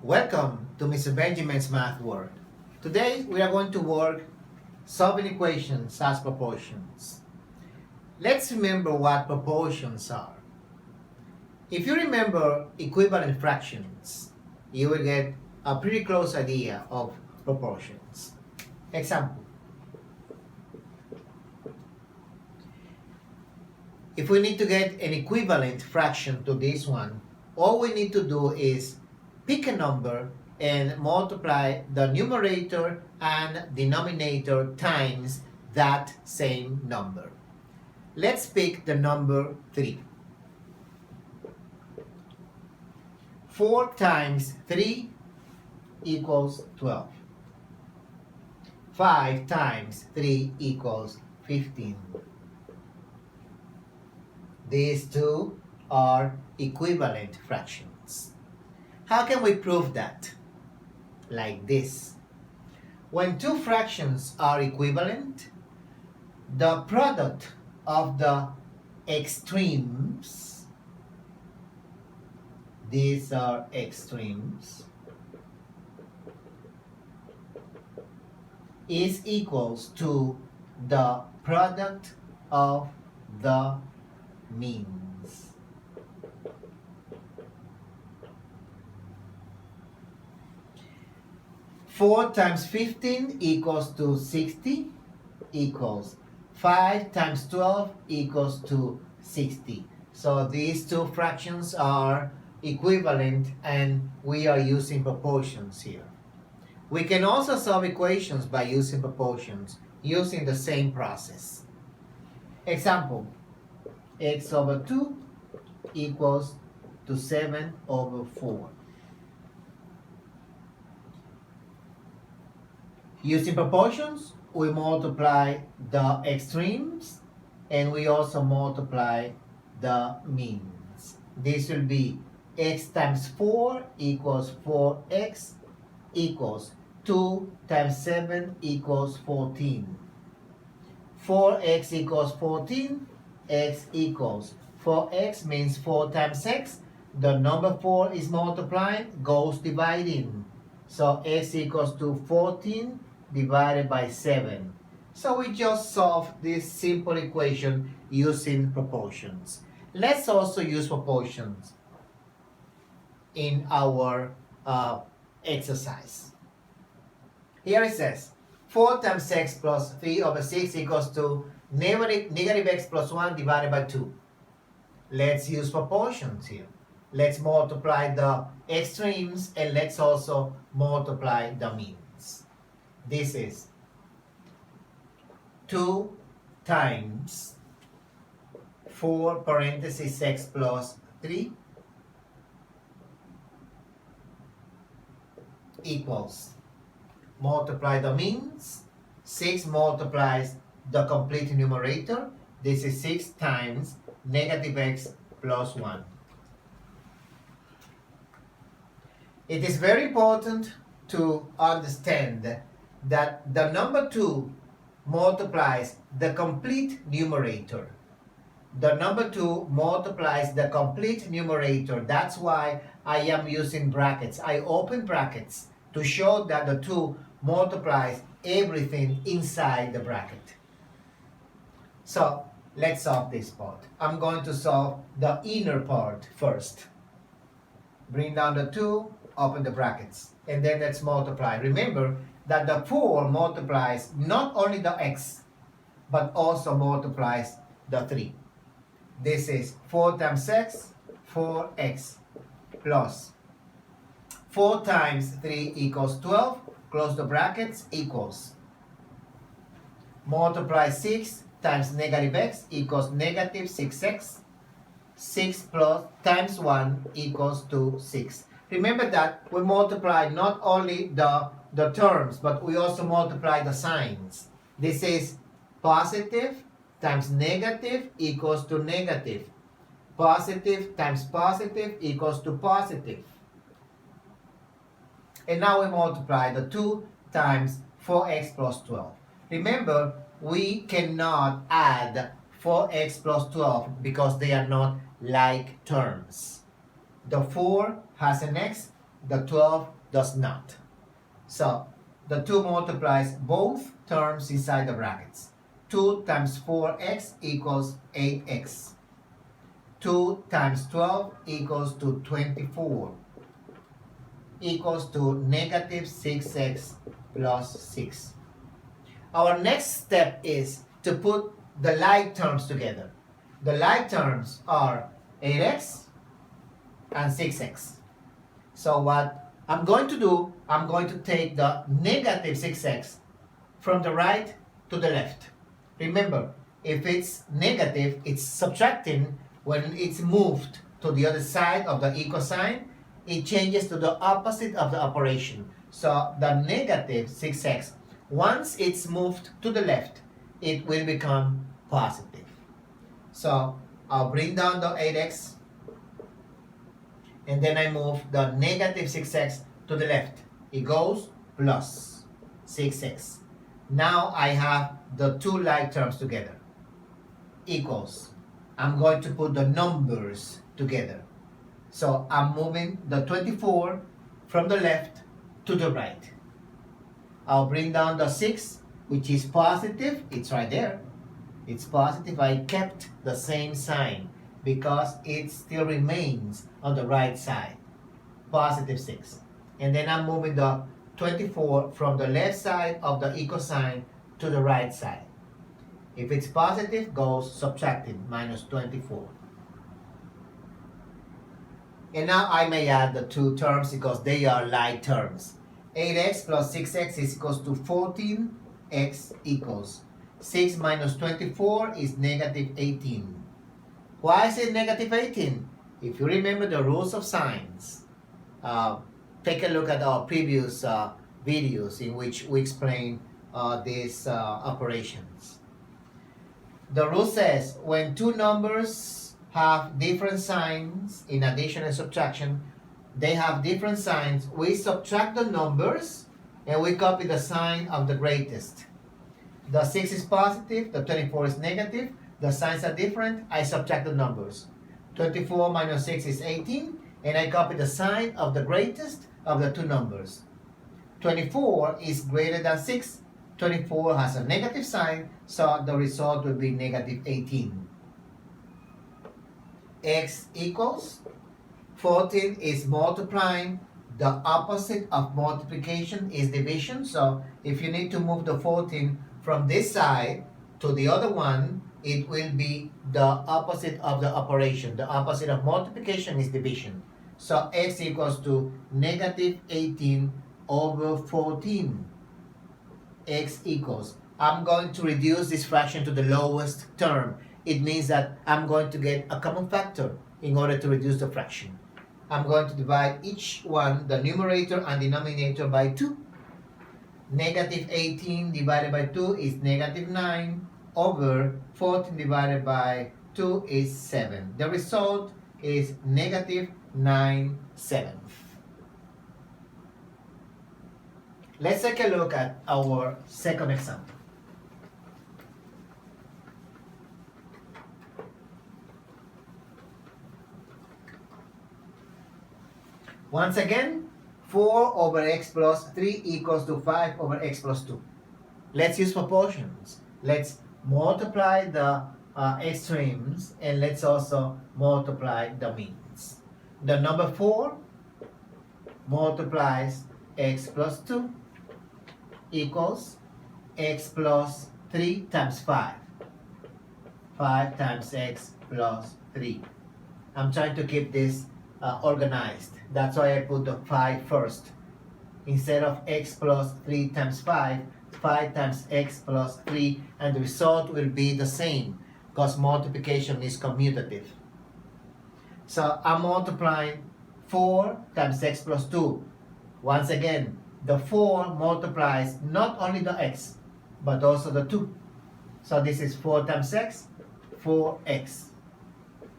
Welcome to Mr. Benjamin's Math World. Today we are going to work solving equations as proportions. Let's remember what proportions are. If you remember equivalent fractions, you will get a pretty close idea of proportions. Example. If we need to get an equivalent fraction to this one, all we need to do is pick a number and multiply the numerator and denominator times that same number. Let's pick the number 3. 4 times 3 equals 12. 5 times 3 equals 15. These two are equivalent fractions. How can we prove that? Like this. When two fractions are equivalent, the product of the extremes, these are extremes, is equals to the product of the means. Four times 15 equals to 60 equals 5 times 12 equals to 60. So these two fractions are equivalent and we are using proportions here. We can also solve equations by using proportions using the same process. Example, x over 2 equals to 7 over 4. Using proportions, we multiply the extremes and we also multiply the means. This will be x times 4 equals 4x equals 2 times 7 equals 14. 4x equals 14, x equals 4x means 4 times x. The number 4 is multiplied, goes dividing. So x equals to 14 divided by 7. So we just solve this simple equation using proportions. Let's also use proportions in our exercise. Here it says 4 times x plus 3 over 6 equals to negative x plus 1 divided by 2. Let's use proportions here. Let's multiply the extremes and let's also multiply the means. This is 2 times 4 parentheses x plus 3 equals, multiply the means, 6 multiplies the complete numerator. This is 6 times negative x plus 1. It is very important to understand that the number 2 multiplies the complete numerator. The number 2 multiplies the complete numerator. That's why I am using brackets. I open brackets to show that the 2 multiplies everything inside the bracket. So let's solve this part. I'm going to solve the inner part first. Bring down the 2, open the brackets, and then let's multiply. Remember that the 4 multiplies not only the x, but also multiplies the 3. This is 4 times x, 4x, plus 4 times 3 equals 12, close the brackets, equals. Multiply 6 times negative x equals negative 6x. 6 plus times 1 equals to 6. Remember that we multiply not only the terms, but we also multiply the signs. This is positive times negative equals to negative. Positive times positive equals to positive. And now we multiply the 2 times 4x plus 12. Remember, we cannot add 4x plus 12 because they are not like terms. The 4 has an x, the 12 does not. So the 2 multiplies both terms inside the brackets. 2 times 4x equals 8x. 2 times 12 equals to 24, equals to negative 6x plus 6. Our next step is to put the like terms together. The like terms are 8x and 6x. So what I'm going to do, I'm going to take the negative 6x from the right to the left. Remember, if it's negative, it's subtracting. When it's moved to the other side of the equal sign, it changes to the opposite of the operation. So the negative 6x, once it's moved to the left, it will become positive. So I'll bring down the 8x, and then I move the negative 6x to the left. It goes plus 6x. Now I have the two like terms together. Equals. I'm going to put the numbers together. So I'm moving the 24 from the left to the right. I'll bring down the 6, which is positive. It's right there. It's positive. I kept the same sign because it still remains on the right side. Positive 6. And then I'm moving the 24 from the left side of the equal sign to the right side. If it's positive, goes subtracting, minus 24. And now I may add the two terms because they are like terms. 8x plus 6x is equals to 14x equals. 6 minus 24 is negative 18. Why is it negative 18? If you remember the rules of signs, take a look at our previous videos in which we explain these operations. The rule says when two numbers have different signs in addition and subtraction, they have different signs. We subtract the numbers and we copy the sign of the greatest. The 6 is positive, the 24 is negative. The signs are different. I subtract the numbers. 24 minus 6 is 18, and I copy the sign of the greatest of the two numbers. 24 is greater than 6. 24 has a negative sign, so the result will be negative 18. X equals 14 is multiplying. The opposite of multiplication is division. So if you need to move the 14 from this side to the other one, it will be the opposite of the operation. The opposite of multiplication is division. So x equals to negative 18 over 14. X equals, I'm going to reduce this fraction to the lowest term. It means that I'm going to get a common factor in order to reduce the fraction. I'm going to divide each one, the numerator and denominator, by 2. Negative 18 divided by 2 is negative 9 over 14 divided by 2 is 7. The result is negative 9/7. Let's take a look at our second example. Once again, 4 over x plus 3 equals to 5 over x plus 2. Let's use proportions. Let's multiply the extremes, and let's also multiply the means. The number 4 multiplies x plus 2 equals x plus 3 times 5. 5 times x plus 3. I'm trying to keep this organized. That's why I put the 5 first. Instead of x plus 3 times 5, 5 times x plus 3, and the result will be the same because multiplication is commutative. So I'm multiplying 4 times x plus 2. Once again, the 4 multiplies not only the x, but also the 2. So this is 4 times x, 4x,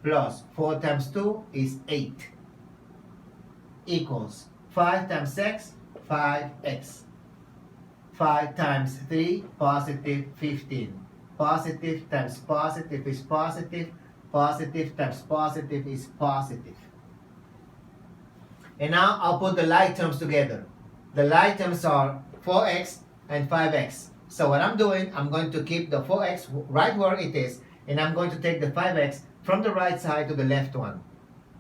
plus 4 times 2 is 8, equals 5 times x, 5x. 5 times 3, positive 15. Positive times positive is positive. Positive times positive is positive. And now I'll put the like terms together. The like terms are 4x and 5x. So what I'm doing, I'm going to keep the 4x right where it is, and I'm going to take the 5x from the right side to the left one.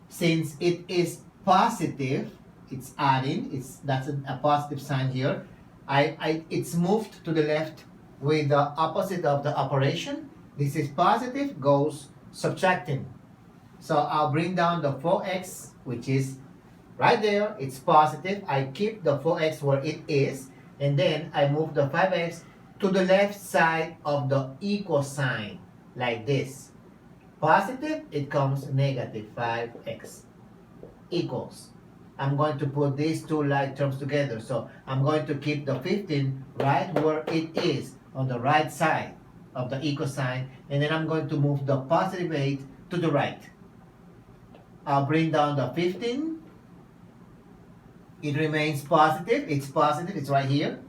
Since it is positive, it's adding, that's a positive sign here. It's moved to the left with the opposite of the operation. This is positive, goes subtracting. So I'll bring down the 4x, which is right there, it's positive. I keep the 4x where it is, and then I move the 5x to the left side of the equal sign, like this. Positive, it comes negative 5x equals. I'm going to put these two like terms together. So I'm going to keep the 15 right where it is on the right side of the equal sign, and then I'm going to move the positive 8 to the right. I'll bring down the 15. It remains positive. It's positive. It's right here.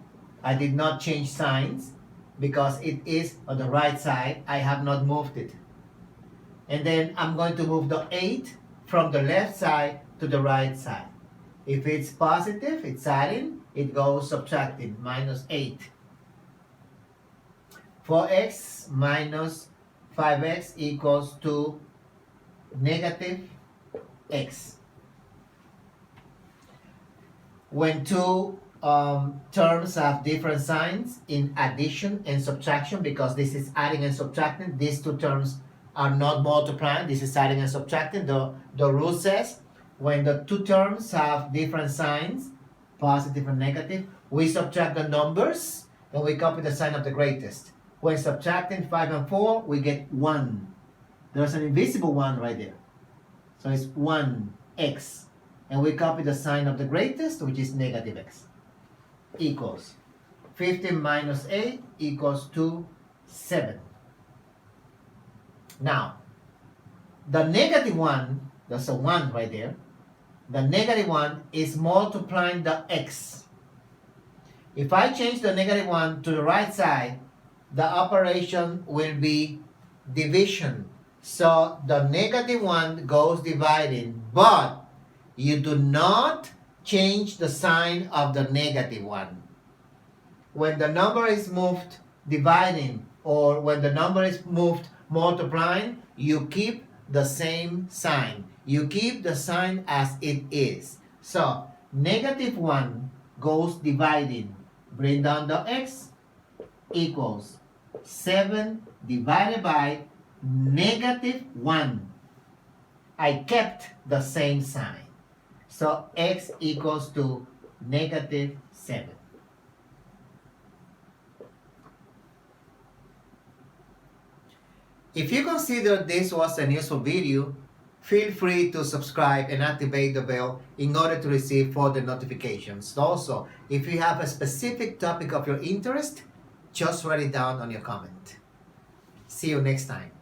I did not change signs because it is on the right side. I have not moved it. And then I'm going to move the 8 from the left side to the right side. If it's positive, it's adding. It goes subtracting, minus 8. 4x minus 5x equals to negative x. When two terms have different signs in addition and subtraction, because this is adding and subtracting, these two terms are not multiplying, this is adding and subtracting. The rule says when the two terms have different signs, positive and negative, we subtract the numbers and we copy the sign of the greatest. When subtracting 5 and 4, we get 1. There's an invisible 1 right there. So it's 1x. And we copy the sign of the greatest, which is negative x, equals 15 minus 8 equals to 7. Now, the negative 1, there's a 1 right there. The negative 1 is multiplying the x. If I change the negative 1 to the right side, the operation will be division. So the negative 1 goes dividing, but you do not change the sign of the negative 1. When the number is moved dividing, or when the number is moved multiplying, you keep the same sign. You keep the sign as it is. So negative 1 goes dividing. Bring down the x, equals 7 divided by negative 1. I kept the same sign. So x equals to negative 7. If you consider this was a useful video, feel free to subscribe and activate the bell in order to receive further notifications. Also, if you have a specific topic of your interest, just write it down on your comment. See you next time.